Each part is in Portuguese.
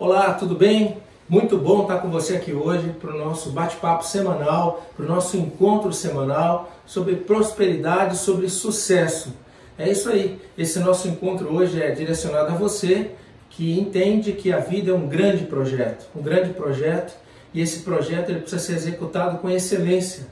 Olá, tudo bem? Muito bom estar com você aqui hoje para o nosso bate-papo semanal, para o nosso encontro semanal sobre prosperidade, sobre sucesso. É isso aí, esse nosso encontro hoje é direcionado a você que entende que a vida é um grande projeto e esse projeto ele precisa ser executado com excelência.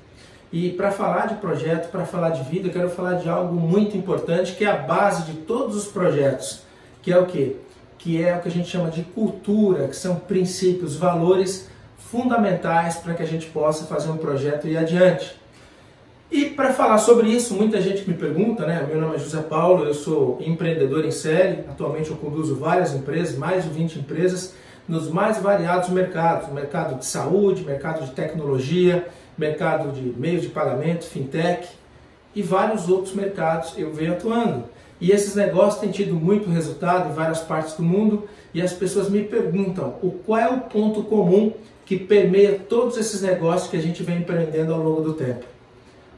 E para falar de projeto, para falar de vida, eu quero falar de algo muito importante que é a base de todos os projetos, que é o quê? Que é o que a gente chama de cultura, que são princípios, valores fundamentais para que a gente possa fazer um projeto e ir adiante. E para falar sobre isso, muita gente me pergunta, né? Meu nome é José Paulo, eu sou empreendedor em série, atualmente eu conduzo várias empresas, mais de 20 empresas, nos mais variados mercados, mercado de saúde, mercado de tecnologia, mercado de meios de pagamento, fintech e vários outros mercados eu venho atuando. E esses negócios têm tido muito resultado em várias partes do mundo e as pessoas me perguntam qual é o ponto comum que permeia todos esses negócios que a gente vem empreendendo ao longo do tempo.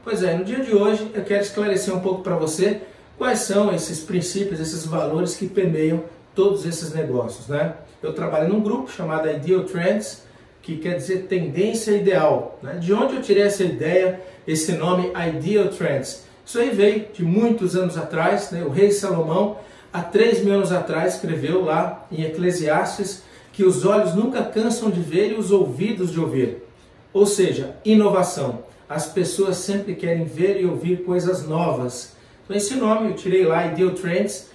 Pois é, no dia de hoje eu quero esclarecer um pouco para você quais são esses princípios, esses valores que permeiam todos esses negócios, né? Eu trabalho num grupo chamado Ideal Trends, que quer dizer tendência ideal, né? De onde eu tirei essa ideia, esse nome Ideal Trends? Isso aí veio de muitos anos atrás, né? O rei Salomão, há 3.000 anos atrás, escreveu lá em Eclesiastes que os olhos nunca cansam de ver e os ouvidos de ouvir. Ou seja, inovação. As pessoas sempre querem ver e ouvir coisas novas. Então esse nome eu tirei lá, Ideal Trends.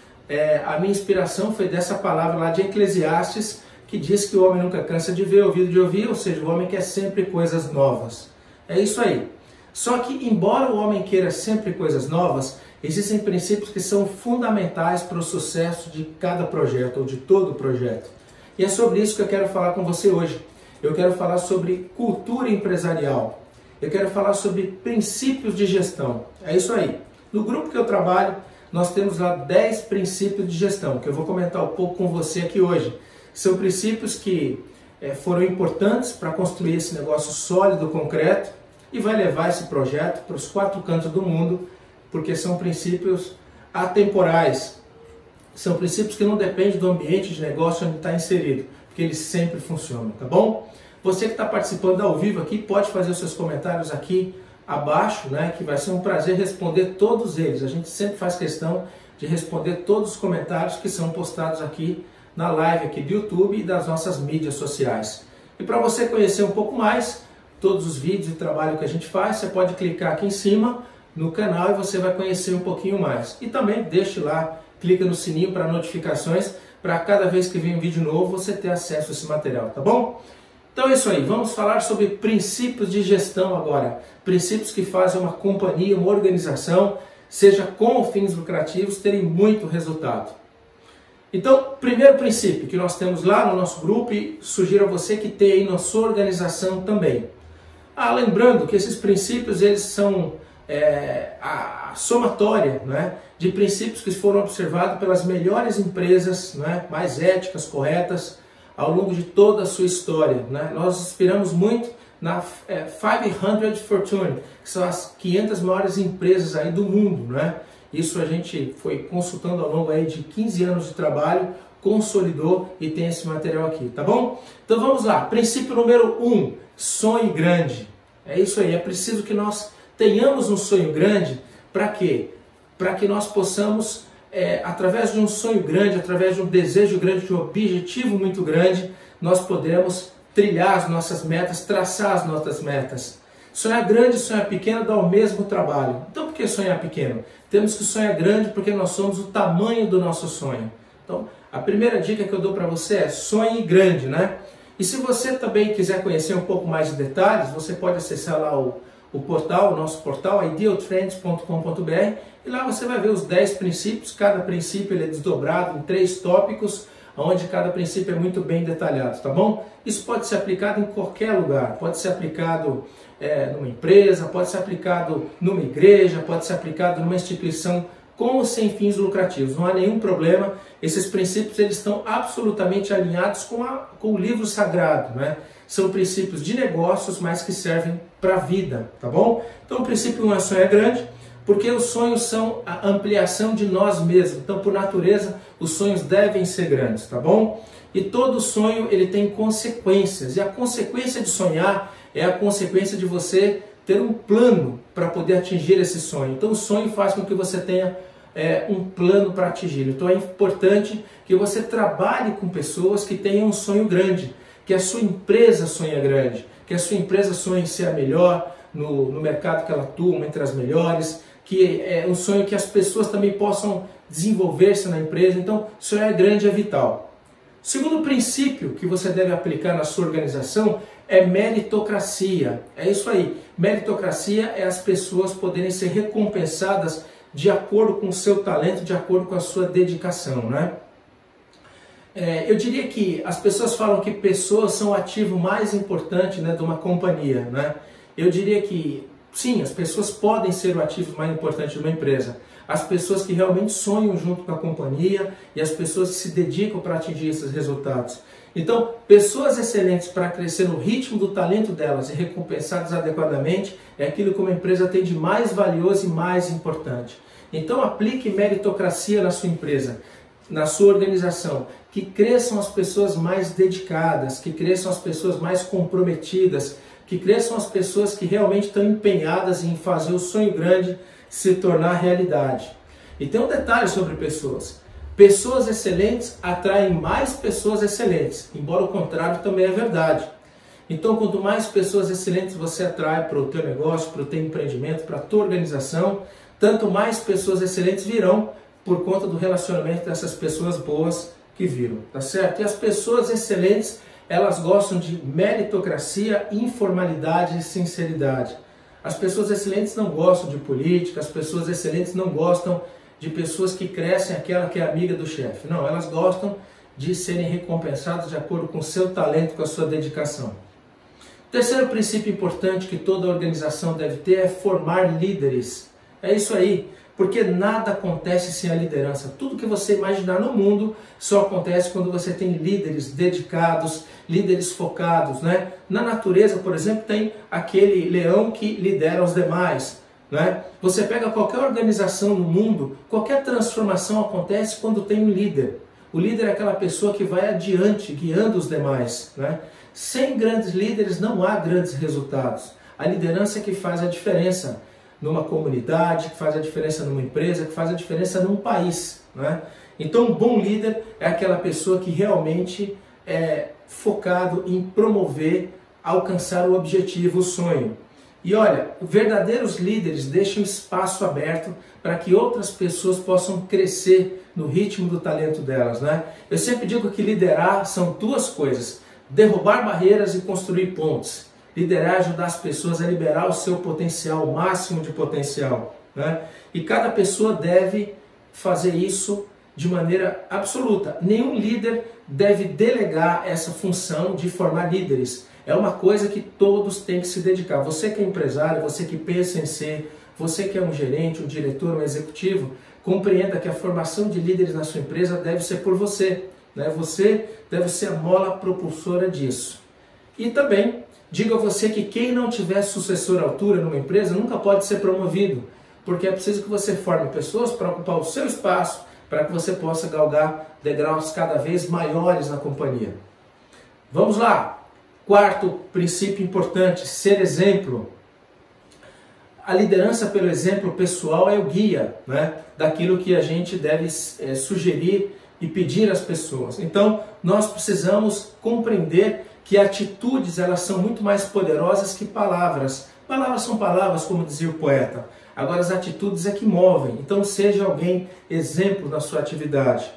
A minha inspiração foi dessa palavra lá de Eclesiastes, que diz que o homem nunca cansa de ver, ouvido de ouvir, ou seja, o homem quer sempre coisas novas. É isso aí. Só que, embora o homem queira sempre coisas novas, existem princípios que são fundamentais para o sucesso de cada projeto, ou de todo projeto. E é sobre isso que eu quero falar com você hoje. Eu quero falar sobre cultura empresarial. Eu quero falar sobre princípios de gestão. É isso aí. No grupo que eu trabalho, nós temos lá 10 princípios de gestão, que eu vou comentar um pouco com você aqui hoje. São princípios que foram importantes para construir esse negócio sólido, concreto, e vai levar esse projeto para os 4 cantos do mundo, porque são princípios atemporais. São princípios que não dependem do ambiente de negócio onde está inserido, porque eles sempre funcionam, tá bom? Você que está participando ao vivo aqui, pode fazer os seus comentários aqui abaixo, né? Que vai ser um prazer responder todos eles. A gente sempre faz questão de responder todos os comentários que são postados aqui na live aqui do YouTube e das nossas mídias sociais. E para você conhecer um pouco mais todos os vídeos e trabalho que a gente faz, você pode clicar aqui em cima no canal e você vai conhecer um pouquinho mais. E também deixe lá, clica no sininho para notificações, para cada vez que vem um vídeo novo você ter acesso a esse material, tá bom? Então é isso aí, vamos falar sobre princípios de gestão agora. Princípios que fazem uma companhia, uma organização, seja com fins lucrativos, terem muito resultado. Então, primeiro princípio que nós temos lá no nosso grupo e sugiro a você que tenha aí na sua organização também. Lembrando que esses princípios eles são a somatória, né, de princípios que foram observados pelas melhores empresas, né, mais éticas, corretas, ao longo de toda a sua história, né? Nós inspiramos muito na 500 Fortune, que são as 500 maiores empresas aí do mundo, né? Isso a gente foi consultando ao longo aí de 15 anos de trabalho, consolidou e tem esse material aqui, tá bom? Então vamos lá, princípio número 1, sonhe grande. É isso aí, é preciso que nós tenhamos um sonho grande, para quê? Para que nós possamos, através de um sonho grande, através de um desejo grande, de um objetivo muito grande, nós podemos trilhar as nossas metas, traçar as nossas metas. Sonhar grande e sonhar pequeno dá o mesmo trabalho. Então por que sonhar pequeno? Temos que sonhar grande porque nós somos o tamanho do nosso sonho. Então a primeira dica que eu dou para você é sonhe grande, né? E se você também quiser conhecer um pouco mais de detalhes, você pode acessar lá o nosso portal, idealtrends.com.br, e lá você vai ver os 10 princípios. Cada princípio ele é desdobrado em 3 tópicos, onde cada princípio é muito bem detalhado, tá bom? Isso pode ser aplicado em qualquer lugar, pode ser aplicado numa empresa, pode ser aplicado numa igreja, pode ser aplicado numa instituição com ou sem fins lucrativos, não há nenhum problema. Esses princípios eles estão absolutamente alinhados com o livro sagrado, né? São princípios de negócios, mas que servem para a vida, tá bom? Então o princípio 1 é sonhar grande, porque os sonhos são a ampliação de nós mesmos. Então, por natureza, os sonhos devem ser grandes, tá bom? E todo sonho ele tem consequências, e a consequência de sonhar é a consequência de você ter um plano para poder atingir esse sonho. Então o sonho faz com que você tenha um plano para atingir. Então é importante que você trabalhe com pessoas que tenham um sonho grande, que a sua empresa sonhe grande, que a sua empresa sonhe em ser a melhor no mercado que ela atua, entre as melhores, que é um sonho que as pessoas também possam desenvolver-se na empresa. Então sonhar grande é vital. Segundo princípio que você deve aplicar na sua organização é meritocracia. É isso aí. Meritocracia é as pessoas poderem ser recompensadas de acordo com o seu talento, de acordo com a sua dedicação, né? Eu diria que as pessoas falam que pessoas são o ativo mais importante, né, de uma companhia, né? Eu diria que sim, as pessoas podem ser o ativo mais importante de uma empresa. As pessoas que realmente sonham junto com a companhia e as pessoas que se dedicam para atingir esses resultados. Então, pessoas excelentes para crescer no ritmo do talento delas e recompensadas adequadamente é aquilo que uma empresa tem de mais valioso e mais importante. Então, aplique meritocracia na sua empresa, na sua organização, que cresçam as pessoas mais dedicadas, que cresçam as pessoas mais comprometidas, que cresçam as pessoas que realmente estão empenhadas em fazer o sonho grande se tornar realidade. E tem um detalhe sobre pessoas. Pessoas excelentes atraem mais pessoas excelentes, embora o contrário também é verdade. Então, quanto mais pessoas excelentes você atrai para o teu negócio, para o teu empreendimento, para a tua organização, tanto mais pessoas excelentes virão por conta do relacionamento dessas pessoas boas que viram, tá certo? E as pessoas excelentes, elas gostam de meritocracia, informalidade e sinceridade. As pessoas excelentes não gostam de política, as pessoas excelentes não gostam de pessoas que crescem aquela que é amiga do chefe. Não, elas gostam de serem recompensadas de acordo com o seu talento, com a sua dedicação. Terceiro princípio importante que toda organização deve ter é formar líderes. É isso aí, porque nada acontece sem a liderança. Tudo que você imaginar no mundo só acontece quando você tem líderes dedicados, líderes focados, né? Na natureza, por exemplo, tem aquele leão que lidera os demais, né? Você pega qualquer organização no mundo, qualquer transformação acontece quando tem um líder. O líder é aquela pessoa que vai adiante, guiando os demais, né? Sem grandes líderes não há grandes resultados. A liderança é que faz a diferença numa comunidade, que faz a diferença numa empresa, que faz a diferença num país, né? Então, um bom líder é aquela pessoa que realmente é focado em promover, alcançar o objetivo, o sonho. E olha, verdadeiros líderes deixam espaço aberto para que outras pessoas possam crescer no ritmo do talento delas, né? Eu sempre digo que liderar são duas coisas: derrubar barreiras e construir pontes. Liderar é ajudar as pessoas a liberar o seu potencial, o máximo de potencial, né? E cada pessoa deve fazer isso de maneira absoluta. Nenhum líder deve delegar essa função de formar líderes. É uma coisa que todos têm que se dedicar. Você que é empresário, você que pensa em ser, você que é um gerente, um diretor, um executivo, compreenda que a formação de líderes na sua empresa deve ser por você, né? Você deve ser a mola propulsora disso. E também digo a você que quem não tiver sucessor à altura numa empresa nunca pode ser promovido, porque é preciso que você forme pessoas para ocupar o seu espaço, para que você possa galgar degraus cada vez maiores na companhia. Vamos lá! Quarto princípio importante, ser exemplo. A liderança pelo exemplo pessoal é o guia, né, daquilo que a gente deve sugerir e pedir às pessoas. Então, nós precisamos compreender que atitudes, elas são muito mais poderosas que palavras. Palavras são palavras, como dizia o poeta. Agora, as atitudes é que movem. Então, seja alguém exemplo na sua atividade.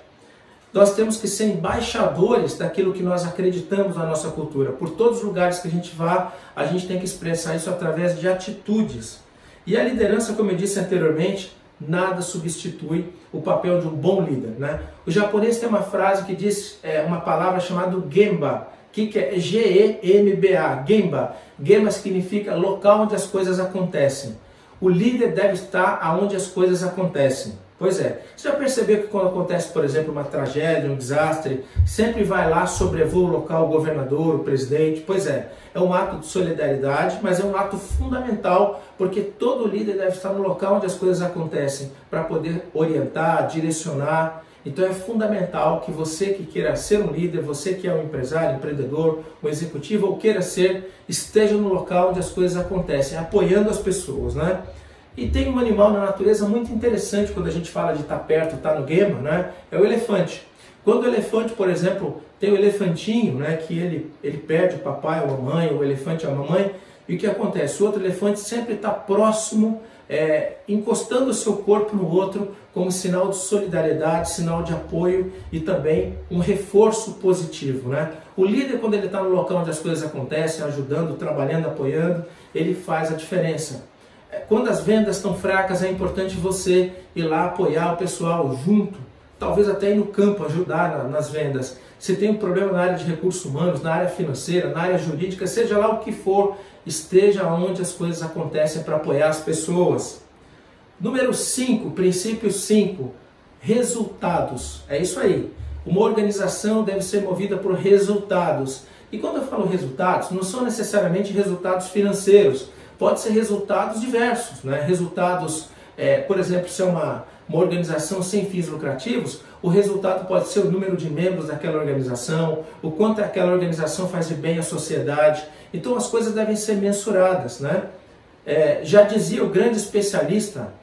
Nós temos que ser embaixadores daquilo que nós acreditamos na nossa cultura. Por todos os lugares que a gente vá, a gente tem que expressar isso através de atitudes. E a liderança, como eu disse anteriormente, nada substitui o papel de um bom líder, né? O japonês tem uma frase que diz uma palavra chamada Gemba, que é G-E-M-B-A, Gemba. Gemba significa local onde as coisas acontecem. O líder deve estar onde as coisas acontecem. Pois é, você já percebeu que quando acontece, por exemplo, uma tragédia, um desastre, sempre vai lá, sobrevoa o local o governador, o presidente? Pois é um ato de solidariedade, mas é um ato fundamental, porque todo líder deve estar no local onde as coisas acontecem, para poder orientar, direcionar. Então é fundamental que você que queira ser um líder, você que é um empresário, empreendedor, um executivo ou queira ser, esteja no local onde as coisas acontecem, apoiando as pessoas, né? E tem um animal na natureza muito interessante quando a gente fala de estar perto, estar no Gemba, né? É o elefante. Quando o elefante, por exemplo, tem o elefantinho, né? Que ele perde o papai ou a mãe, o elefante a mamãe, e o que acontece? O outro elefante sempre está próximo, encostando o seu corpo no outro, como sinal de solidariedade, sinal de apoio e também um reforço positivo, né? O líder, quando ele está no local onde as coisas acontecem, ajudando, trabalhando, apoiando, ele faz a diferença. Quando as vendas estão fracas, é importante você ir lá apoiar o pessoal junto, talvez até ir no campo ajudar nas vendas. Se tem um problema na área de recursos humanos, na área financeira, na área jurídica, seja lá o que for, esteja onde as coisas acontecem para apoiar as pessoas. Número 5, princípio 5, resultados. É isso aí. Uma organização deve ser movida por resultados. E quando eu falo resultados, não são necessariamente resultados financeiros. Pode ser resultados diversos, né? Resultados, por exemplo, se é uma organização sem fins lucrativos, o resultado pode ser o número de membros daquela organização, o quanto aquela organização faz de bem à sociedade. Então as coisas devem ser mensuradas, né? Já dizia o grande especialista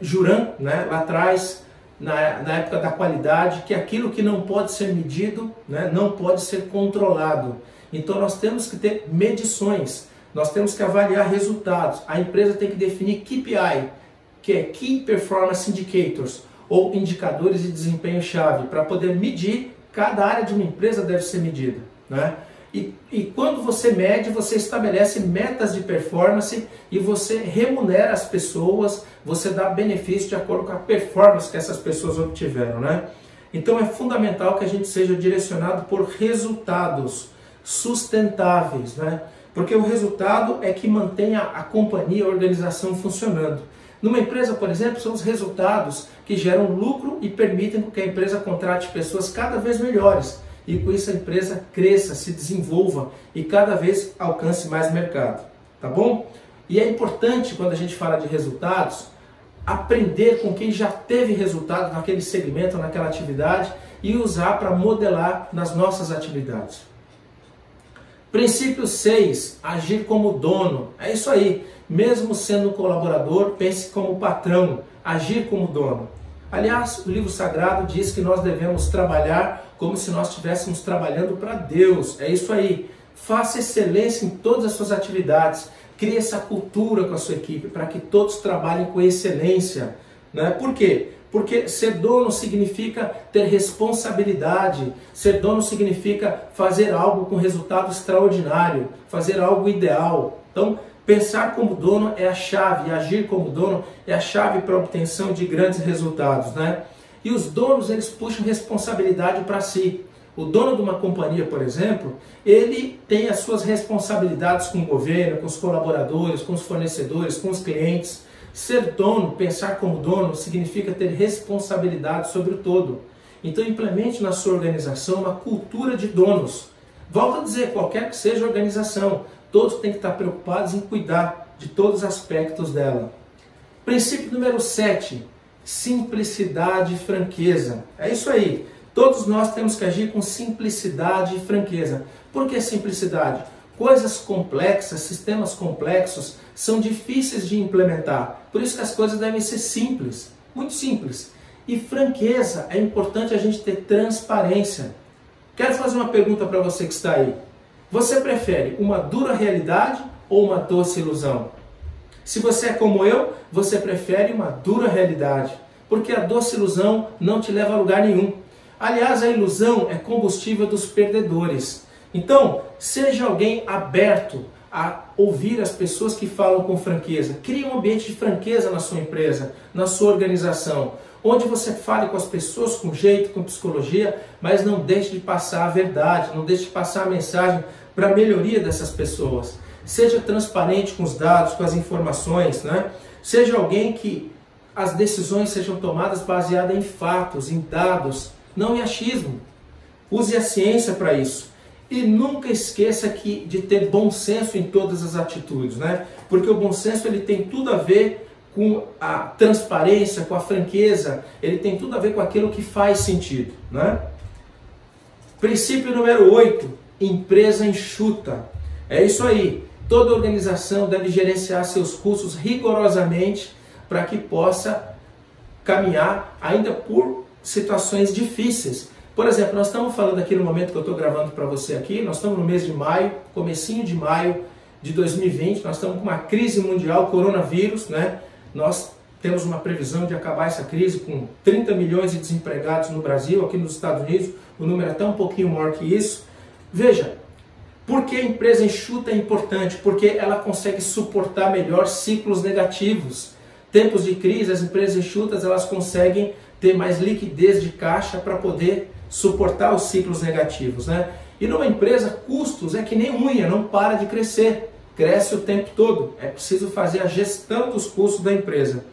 Juran, né, lá atrás, na época da qualidade, que aquilo que não pode ser medido, né, não pode ser controlado. Então nós temos que ter medições. Nós temos que avaliar resultados. A empresa tem que definir KPI, que é Key Performance Indicators, ou indicadores de desempenho-chave, para poder medir, cada área de uma empresa deve ser medida, né? E quando você mede, você estabelece metas de performance e você remunera as pessoas, você dá benefício de acordo com a performance que essas pessoas obtiveram, né? Então é fundamental que a gente seja direcionado por resultados sustentáveis, né? Porque o resultado é que mantém a companhia, a organização funcionando. Numa empresa, por exemplo, são os resultados que geram lucro e permitem que a empresa contrate pessoas cada vez melhores. E com isso a empresa cresça, se desenvolva e cada vez alcance mais mercado. Tá bom? E é importante, quando a gente fala de resultados, aprender com quem já teve resultado naquele segmento, naquela atividade e usar para modelar nas nossas atividades. Princípio 6, agir como dono. É isso aí, mesmo sendo colaborador, pense como patrão, agir como dono. Aliás, o livro sagrado diz que nós devemos trabalhar como se nós estivéssemos trabalhando para Deus. É isso aí, faça excelência em todas as suas atividades, crie essa cultura com a sua equipe, para que todos trabalhem com excelência. Né? Por quê? Porque ser dono significa ter responsabilidade, ser dono significa fazer algo com resultado extraordinário, fazer algo ideal. Então, pensar como dono é a chave, e agir como dono é a chave para a obtenção de grandes resultados, né? E os donos, eles puxam responsabilidade para si. O dono de uma companhia, por exemplo, ele tem as suas responsabilidades com o governo, com os colaboradores, com os fornecedores, com os clientes. Ser dono, pensar como dono, significa ter responsabilidade sobre o todo. Então implemente na sua organização uma cultura de donos. Volto a dizer, qualquer que seja a organização, todos têm que estar preocupados em cuidar de todos os aspectos dela. Princípio número 7, simplicidade e franqueza. É isso aí, todos nós temos que agir com simplicidade e franqueza. Por que simplicidade? Coisas complexas, sistemas complexos, são difíceis de implementar. Por isso que as coisas devem ser simples, muito simples. E franqueza, é importante a gente ter transparência. Quero fazer uma pergunta para você que está aí. Você prefere uma dura realidade ou uma doce ilusão? Se você é como eu, você prefere uma dura realidade, porque a doce ilusão não te leva a lugar nenhum. Aliás, a ilusão é combustível dos perdedores. Então, seja alguém aberto a ouvir as pessoas que falam com franqueza. Crie um ambiente de franqueza na sua empresa, na sua organização, onde você fale com as pessoas com jeito, com psicologia, mas não deixe de passar a verdade, não deixe de passar a mensagem para a melhoria dessas pessoas. Seja transparente com os dados, com as informações, né? Seja alguém que as decisões sejam tomadas baseadas em fatos, em dados, não em achismo. Use a ciência para isso. E nunca esqueça de ter bom senso em todas as atitudes, né? Porque o bom senso ele tem tudo a ver com a transparência, com a franqueza, ele tem tudo a ver com aquilo que faz sentido, né? Princípio número 8, empresa enxuta. É isso aí, toda organização deve gerenciar seus custos rigorosamente para que possa caminhar ainda por situações difíceis. Por exemplo, nós estamos falando aqui no momento que eu estou gravando para você aqui, nós estamos no mês de maio, comecinho de maio de 2020, nós estamos com uma crise mundial, coronavírus, né? Nós temos uma previsão de acabar essa crise com 30 milhões de desempregados no Brasil, aqui nos Estados Unidos, o número é até um pouquinho maior que isso. Veja, por que a empresa enxuta é importante? Porque ela consegue suportar melhor ciclos negativos. Tempos de crise, as empresas enxutas, elas conseguem ter mais liquidez de caixa para poder suportar os ciclos negativos, né? E numa empresa, custos é que nem unha, não para de crescer, cresce o tempo todo. É preciso fazer a gestão dos custos da empresa.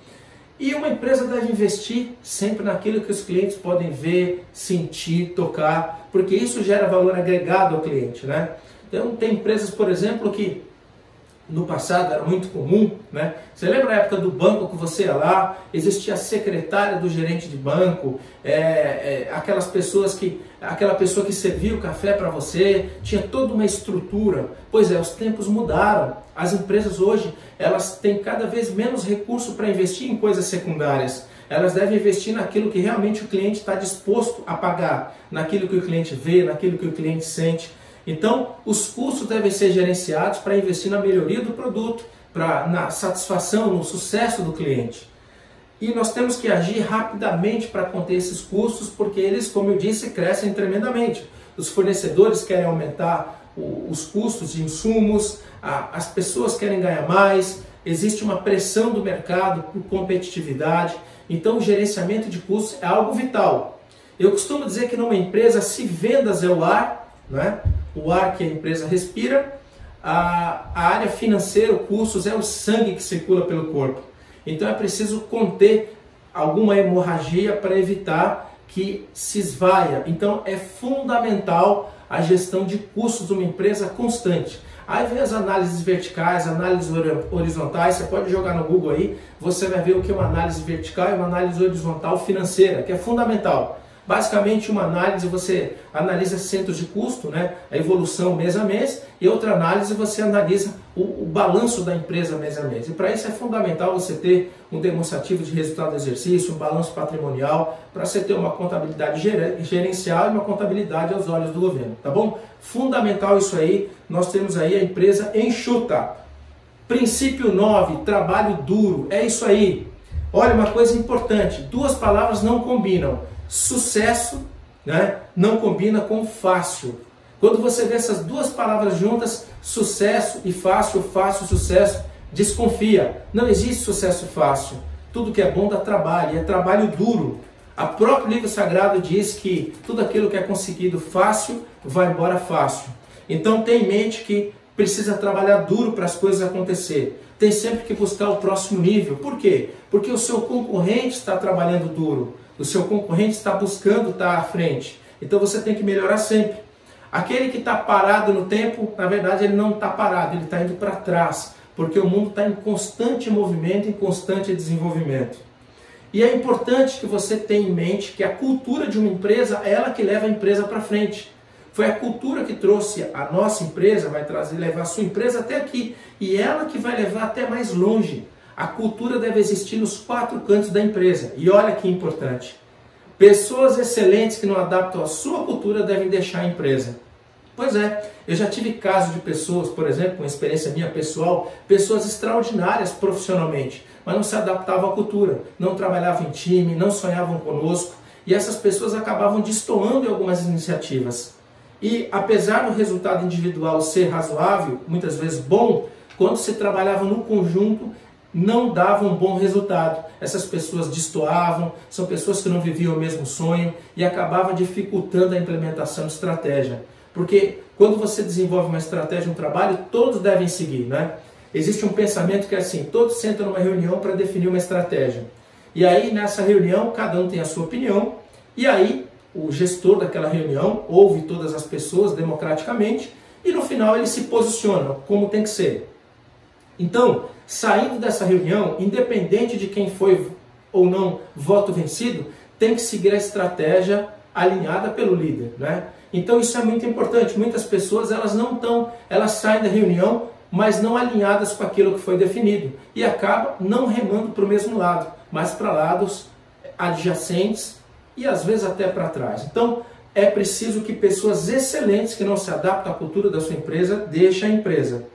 E uma empresa deve investir sempre naquilo que os clientes podem ver, sentir, tocar, porque isso gera valor agregado ao cliente, né? Então tem empresas, por exemplo, que no passado era muito comum, né? Você lembra na época do banco que você ia lá, existia a secretária do gerente de banco, aquela pessoa que servia o café para você, tinha toda uma estrutura. Pois é, os tempos mudaram. As empresas hoje, elas têm cada vez menos recurso para investir em coisas secundárias. Elas devem investir naquilo que realmente o cliente está disposto a pagar, naquilo que o cliente vê, naquilo que o cliente sente. Então, os custos devem ser gerenciados para investir na melhoria do produto, na satisfação, no sucesso do cliente. E nós temos que agir rapidamente para conter esses custos, porque eles, como eu disse, crescem tremendamente. Os fornecedores querem aumentar os custos de insumos, as pessoas querem ganhar mais, existe uma pressão do mercado por competitividade. Então, o gerenciamento de custos é algo vital. Eu costumo dizer que numa empresa, se vendas é o ar, né? O ar que a empresa respira, a área financeira, custos, é o sangue que circula pelo corpo. Então é preciso conter alguma hemorragia para evitar que se esvaia. Então é fundamental a gestão de custos de uma empresa constante. Aí vem as análises verticais, análises horizontais, você pode jogar no Google aí, você vai ver o que é uma análise vertical e uma análise horizontal financeira, que é fundamental. Basicamente, uma análise, você analisa centros de custo, né, a evolução mês a mês, e outra análise você analisa o balanço da empresa mês a mês. E para isso é fundamental você ter um demonstrativo de resultado do exercício, um balanço patrimonial, para você ter uma contabilidade gerencial e uma contabilidade aos olhos do governo, tá bom? Fundamental isso aí, nós temos aí a empresa enxuta. Princípio 9, trabalho duro, é isso aí. Olha, uma coisa importante, duas palavras não combinam. Sucesso, né, não combina com fácil. Quando você vê essas duas palavras juntas, sucesso e fácil, fácil, sucesso, desconfia. Não existe sucesso fácil. Tudo que é bom dá trabalho, e é trabalho duro. O próprio livro sagrado diz que tudo aquilo que é conseguido fácil, vai embora fácil. Então tenha em mente que precisa trabalhar duro para as coisas acontecer. Tem sempre que buscar o próximo nível. Por quê? Porque o seu concorrente está trabalhando duro. O seu concorrente está buscando estar à frente. Então você tem que melhorar sempre. Aquele que está parado no tempo, na verdade ele não está parado, ele está indo para trás. Porque o mundo está em constante movimento, em constante desenvolvimento. E é importante que você tenha em mente que a cultura de uma empresa é ela que leva a empresa para frente. Foi a cultura que trouxe a nossa empresa, vai levar a sua empresa até aqui. E ela que vai levar até mais longe. A cultura deve existir nos 4 cantos da empresa. E olha que importante. Pessoas excelentes que não adaptam a sua cultura devem deixar a empresa. Pois é, eu já tive casos de pessoas, por exemplo, com experiência minha pessoal, pessoas extraordinárias profissionalmente, mas não se adaptavam à cultura, não trabalhavam em time, não sonhavam conosco, e essas pessoas acabavam destoando em algumas iniciativas. E apesar do resultado individual ser razoável, muitas vezes bom, quando se trabalhava no conjunto, não dava um bom resultado. Essas pessoas destoavam, são pessoas que não viviam o mesmo sonho e acabava dificultando a implementação de estratégia. Porque quando você desenvolve uma estratégia, um trabalho, todos devem seguir, né? Existe um pensamento que é assim, todos sentam numa reunião para definir uma estratégia. E aí nessa reunião, cada um tem a sua opinião, e aí o gestor daquela reunião ouve todas as pessoas democraticamente, e no final ele se posiciona como tem que ser. Então, Saindo dessa reunião, independente de quem foi ou não voto vencido, tem que seguir a estratégia alinhada pelo líder, né? Então isso é muito importante. Muitas pessoas elas saem da reunião, mas não alinhadas com aquilo que foi definido e acabam não remando para o mesmo lado, mas para lados adjacentes e às vezes até para trás. Então é preciso que pessoas excelentes que não se adaptam à cultura da sua empresa deixem a empresa.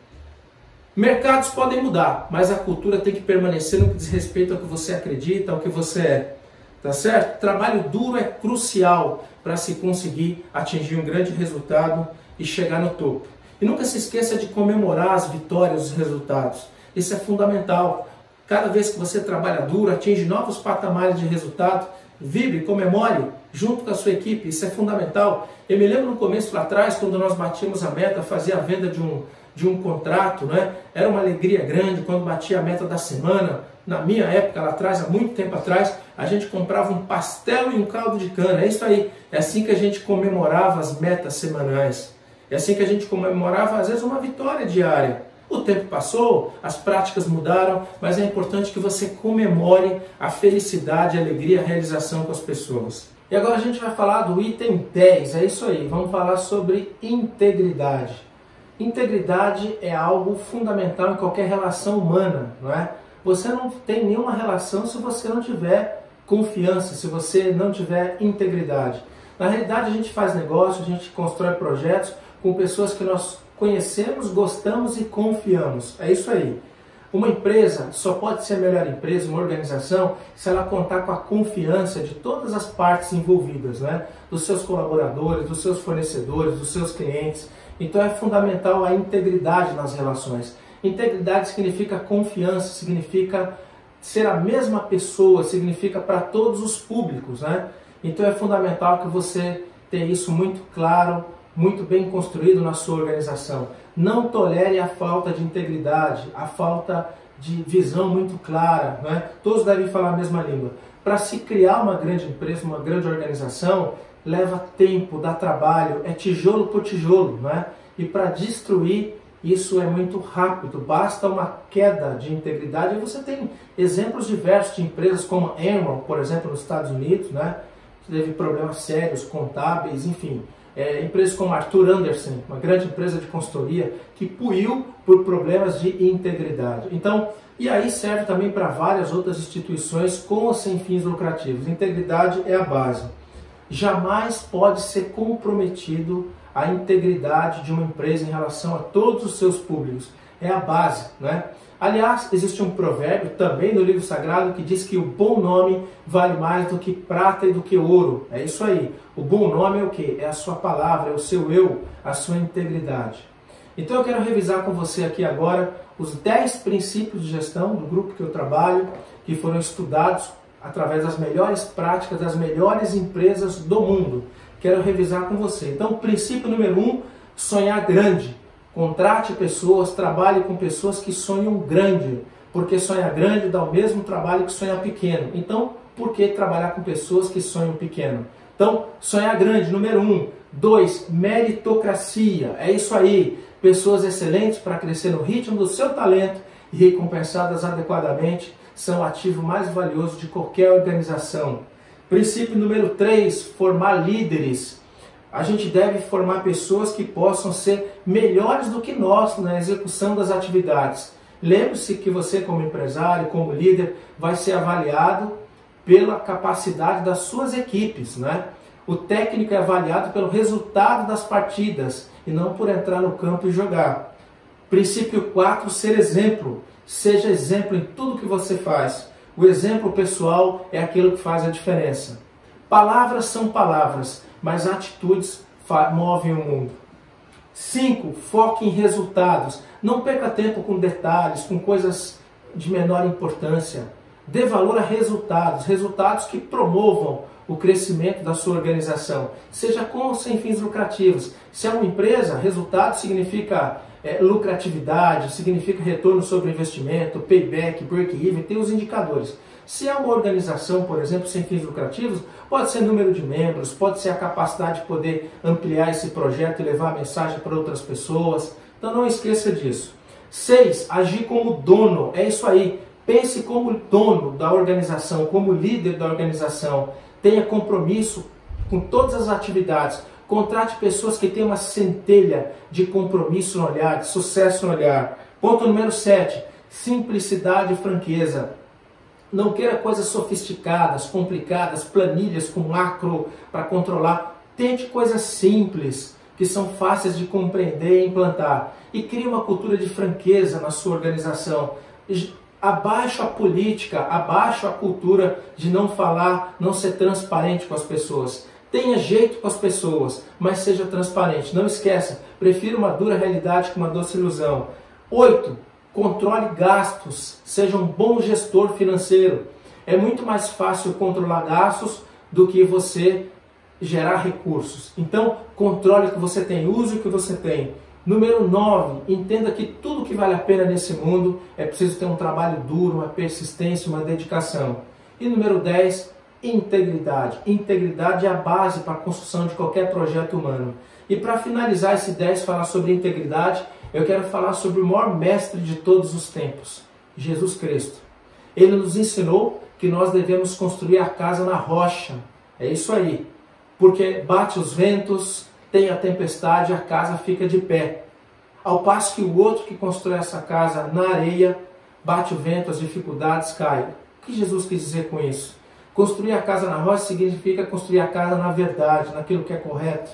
Mercados podem mudar, mas a cultura tem que permanecer no que diz respeito ao que você acredita, ao que você é. Tá certo? Trabalho duro é crucial para se conseguir atingir um grande resultado e chegar no topo. E nunca se esqueça de comemorar as vitórias, os resultados. Isso é fundamental. Cada vez que você trabalha duro, atinge novos patamares de resultado, vibre, comemore junto com a sua equipe. Isso é fundamental. Eu me lembro no começo lá atrás, quando nós batíamos a meta, fazia a venda de um contrato, né? Era uma alegria grande quando batia a meta da semana. Na minha época, lá atrás, há muito tempo atrás, a gente comprava um pastel e um caldo de cana. É isso aí. É assim que a gente comemorava as metas semanais. É assim que a gente comemorava, às vezes, uma vitória diária. O tempo passou, as práticas mudaram, mas é importante que você comemore a felicidade, a alegria, a realização com as pessoas. E agora a gente vai falar do item 10. É isso aí. Vamos falar sobre integridade. Integridade é algo fundamental em qualquer relação humana, não é? Você não tem nenhuma relação se você não tiver confiança, se você não tiver integridade. Na realidade, a gente faz negócio, a gente constrói projetos com pessoas que nós conhecemos, gostamos e confiamos. É isso aí. Uma empresa só pode ser a melhor empresa, uma organização, se ela contar com a confiança de todas as partes envolvidas, né? Dos seus colaboradores, dos seus fornecedores, dos seus clientes. Então é fundamental a integridade nas relações. Integridade significa confiança, significa ser a mesma pessoa, significa para todos os públicos, né? Então é fundamental que você tenha isso muito claro, muito bem construído na sua organização. Não tolere a falta de integridade, a falta de visão muito clara, né? Todos devem falar a mesma língua. Para se criar uma grande empresa, uma grande organização, leva tempo, dá trabalho, é tijolo por tijolo, né? E para destruir isso é muito rápido, basta uma queda de integridade. E você tem exemplos diversos de empresas como a Enron, por exemplo, nos Estados Unidos, né? Teve problemas sérios, contábeis, enfim. Empresas como Arthur Andersen, uma grande empresa de consultoria, que puiu por problemas de integridade. Então, e aí serve também para várias outras instituições com ou sem fins lucrativos. Integridade é a base. Jamais pode ser comprometido a integridade de uma empresa em relação a todos os seus públicos. É a base, né? Aliás, existe um provérbio também no livro sagrado que diz que o bom nome vale mais do que prata e do que ouro. É isso aí. O bom nome é o quê? É a sua palavra, é o seu eu, a sua integridade. Então eu quero revisar com você aqui agora os 10 princípios de gestão do grupo que eu trabalho, que foram estudados através das melhores práticas das melhores empresas do mundo. Quero revisar com você. Então, princípio número 1, sonhar grande. Contrate pessoas, trabalhe com pessoas que sonham grande, porque sonhar grande dá o mesmo trabalho que sonhar pequeno. Então, por que trabalhar com pessoas que sonham pequeno? Então, sonhar grande, número 1. 2, meritocracia. É isso aí. Pessoas excelentes para crescer no ritmo do seu talento e recompensadas adequadamente são o ativo mais valioso de qualquer organização. Princípio número 3, formar líderes. A gente deve formar pessoas que possam ser melhores do que nós na execução das atividades. Lembre-se que você, como empresário, como líder, vai ser avaliado pela capacidade das suas equipes, né? O técnico é avaliado pelo resultado das partidas e não por entrar no campo e jogar. Princípio 4, ser exemplo. Seja exemplo em tudo que você faz. O exemplo pessoal é aquilo que faz a diferença. Palavras são palavras, mas atitudes movem o mundo. 5. Foque em resultados. Não perca tempo com detalhes, com coisas de menor importância. Dê valor a resultados, resultados que promovam o crescimento da sua organização, seja com ou sem fins lucrativos. Se é uma empresa, resultado significa lucratividade, significa retorno sobre o investimento, payback, break-even, tem os indicadores. Se é uma organização, por exemplo, sem fins lucrativos, pode ser número de membros, pode ser a capacidade de poder ampliar esse projeto e levar a mensagem para outras pessoas. Então não esqueça disso. 6, agir como dono. É isso aí. Pense como dono da organização, como líder da organização. Tenha compromisso com todas as atividades. Contrate pessoas que tenham uma centelha de compromisso no olhar, de sucesso no olhar. Ponto número 7, simplicidade e franqueza. Não queira coisas sofisticadas, complicadas, planilhas com macro para controlar. Tente coisas simples, que são fáceis de compreender e implantar. E crie uma cultura de franqueza na sua organização. Abaixo a política, abaixo a cultura de não falar, não ser transparente com as pessoas. Tenha jeito com as pessoas, mas seja transparente. Não esqueça, prefira uma dura realidade que uma doce ilusão. 8. Controle gastos. Seja um bom gestor financeiro. É muito mais fácil controlar gastos do que você gerar recursos. Então, controle o que você tem, use o que você tem. Número 9, entenda que tudo que vale a pena nesse mundo é preciso ter um trabalho duro, uma persistência, uma dedicação. E número 10, integridade. Integridade é a base para a construção de qualquer projeto humano. E para finalizar esse 10, falar sobre integridade, eu quero falar sobre o maior mestre de todos os tempos, Jesus Cristo. Ele nos ensinou que nós devemos construir a casa na rocha. É isso aí. Porque bate os ventos, tem a tempestade, a casa fica de pé. Ao passo que o outro que constrói essa casa na areia, bate o vento, as dificuldades caem. O que Jesus quis dizer com isso? Construir a casa na rocha significa construir a casa na verdade, naquilo que é correto.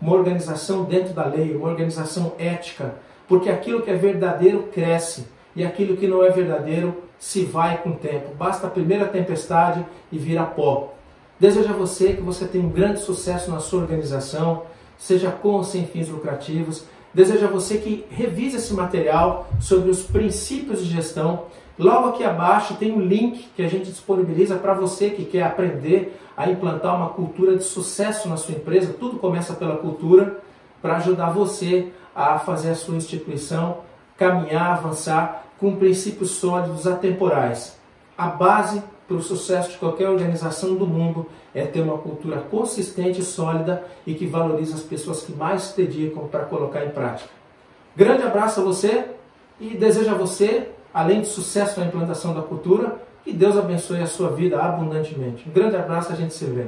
Uma organização dentro da lei, uma organização ética. Porque aquilo que é verdadeiro cresce e aquilo que não é verdadeiro se vai com o tempo. Basta a primeira tempestade e vira pó. Desejo a você que você tenha um grande sucesso na sua organização, seja com ou sem fins lucrativos. Desejo a você que revise esse material sobre os princípios de gestão. Logo aqui abaixo tem um link que a gente disponibiliza para você que quer aprender a implantar uma cultura de sucesso na sua empresa. Tudo começa pela cultura, para ajudar você a fazer a sua instituição caminhar, avançar com princípios sólidos atemporais. A base para o sucesso de qualquer organização do mundo é ter uma cultura consistente e sólida e que valoriza as pessoas que mais se dedicam para colocar em prática. Grande abraço a você e desejo a você, além de sucesso na implantação da cultura, que Deus abençoe a sua vida abundantemente. Um grande abraço, a gente se vê.